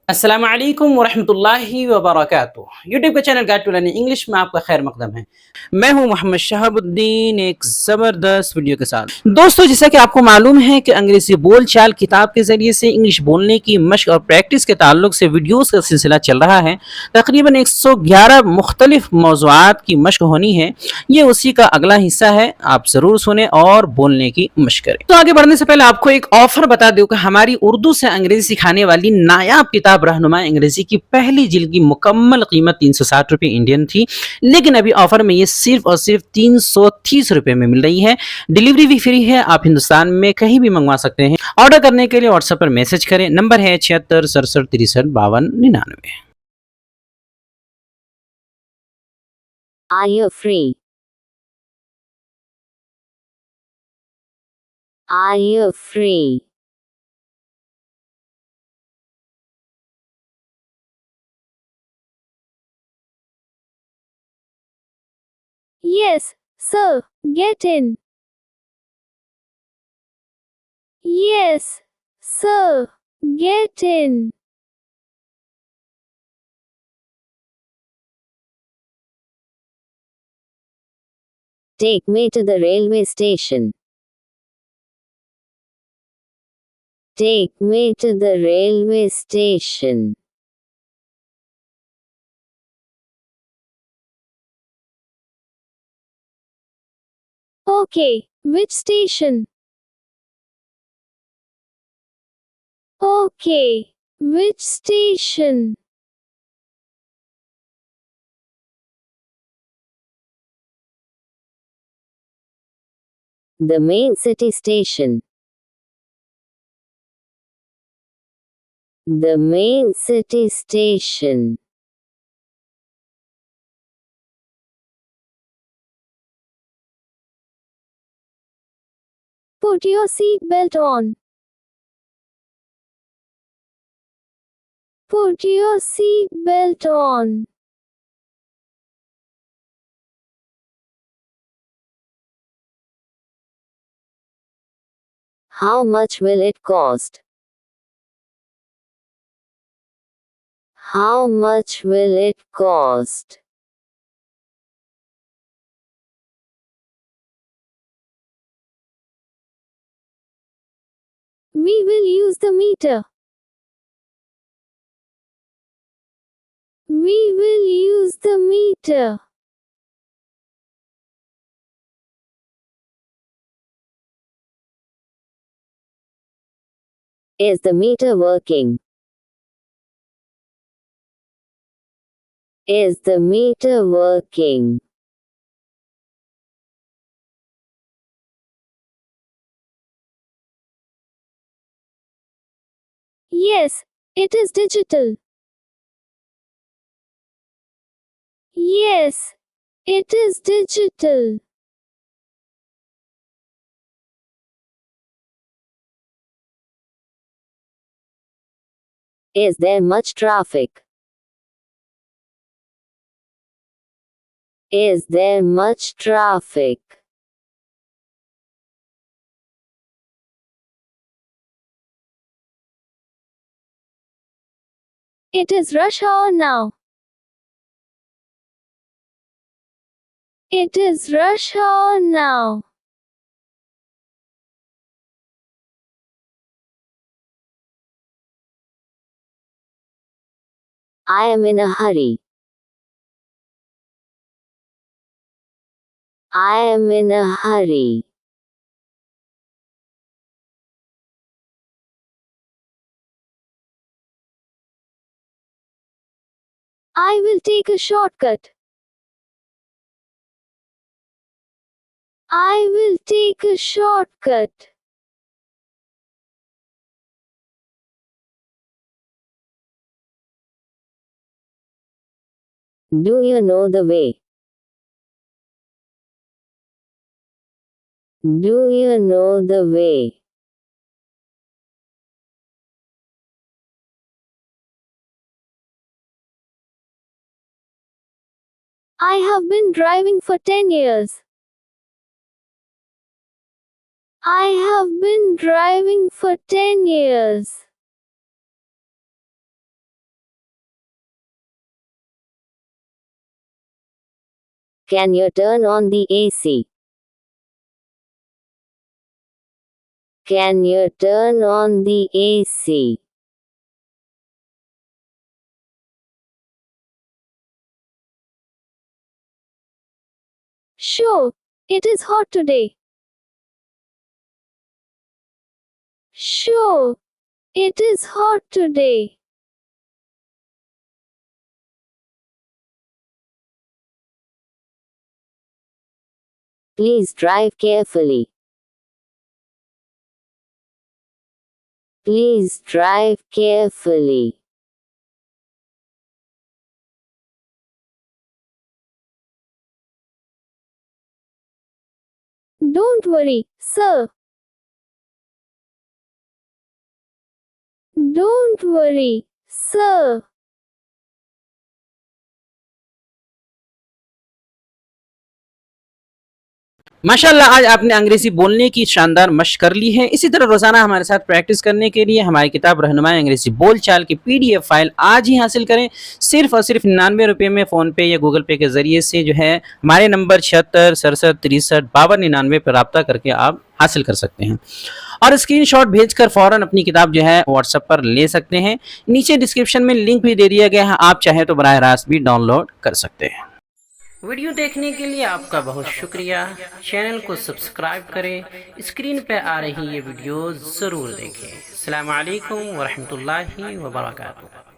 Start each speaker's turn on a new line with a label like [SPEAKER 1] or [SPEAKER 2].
[SPEAKER 1] अस्सलाम वालेकुम वरहमतुल्लाहि वबरकातुहू। यूट्यूब का channel guide to learning English में आपका खैर मकदम है। मैं हूं मोहम्मद शहाबुद्दीन एक ज़बरदस्त वीडियो के साथ। दोस्तों, जैसा कि आपको मालूम है कि अंग्रेजी बोल चाल किताब के ज़रिए से इंग्लिश बोलने की मशक और प्रैक्टिस के ताल्लुक से वीडियोस का सिलसिला चल रहा है। तकरीबन 111 मुख्तलिफ मौज़ूआत की मशक होनी है। ये उसी का अगला हिस्सा है। आप ज़रूर सुने और बोलने की मशक करें। तो आगे बढ़ने से पहले आपको एक ऑफर बता दूं कि हमारी उर्दू से अंग्रेजी सिखाने वाली नायाब किताब रहनुमाए अंग्रेजी की पहली जिल्द की मुकम्मल कीमत 360 रुपये इंडियन थी, लेकिन अभी ऑफर में ये सिर्फ और सिर्फ 330 रुपये में मिल रही है। डिलीवरी भी फ्री है। आप हिंदुस्तान में कहीं भी मंगवा सकते हैं। ऑर्डर करने के लिए व्हाट्सएप पर मैसेज करें। नंबर है 76 67 63 52 99।
[SPEAKER 2] Are you free? Are you free? Yes, sir. Get in. Yes, sir. Get in. Take me to the railway station. Take me to the railway station. Okay, which station? Okay, which station? The main city station. The main city station. Put your seat belt on. Put your seat belt on. How much will it cost? How much will it cost? We will use the meter. We will use the meter. Is the meter working? Is the meter working? Yes, it is digital. Yes, it is digital. Is there much traffic? Is there much traffic? It is rush hour now. It is rush hour now. I am in a hurry. I am in a hurry. I will take a shortcut. I will take a shortcut. Do you know the way? Do you know the way? I have been driving for 10 years. I have been driving for 10 years. Can you turn on the AC? Can you turn on the AC? Sure, it is hot today. Sure, it is hot today. Please drive carefully. Please drive carefully. Don't worry, sir. Don't worry, sir.
[SPEAKER 1] माशाल्लाह आज आपने अंग्रेजी बोलने की शानदार मशक कर ली है। इसी तरह रोजाना हमारे साथ प्रैक्टिस करने के लिए हमारी किताब रहनुमाए अंग्रेजी बोल चाल की PDF फाइल आज ही हासिल करें। सिर्फ और सिर्फ 99 रुपये में फ़ोन पे या गूगल पे के ज़रिए से जो है हमारे नंबर 76 67 63 52 99 पर रब्ता करके आप हासिल कर सकते हैं और स्क्रीनशॉट भेजकर फ़ौरन अपनी किताब जो है व्हाट्सएप पर ले सकते हैं। नीचे डिस्क्रिप्शन में लिंक भी दे दिया गया है, आप चाहें तो बराह रास्त भी डाउनलोड कर सकते हैं। वीडियो देखने के लिए आपका बहुत शुक्रिया। चैनल को सब्सक्राइब करें, स्क्रीन पे आ रही ये वीडियो ज़रूर देखें। अस्सलामु अलैकुम व रहमतुल्लाहि व बरकातुहू।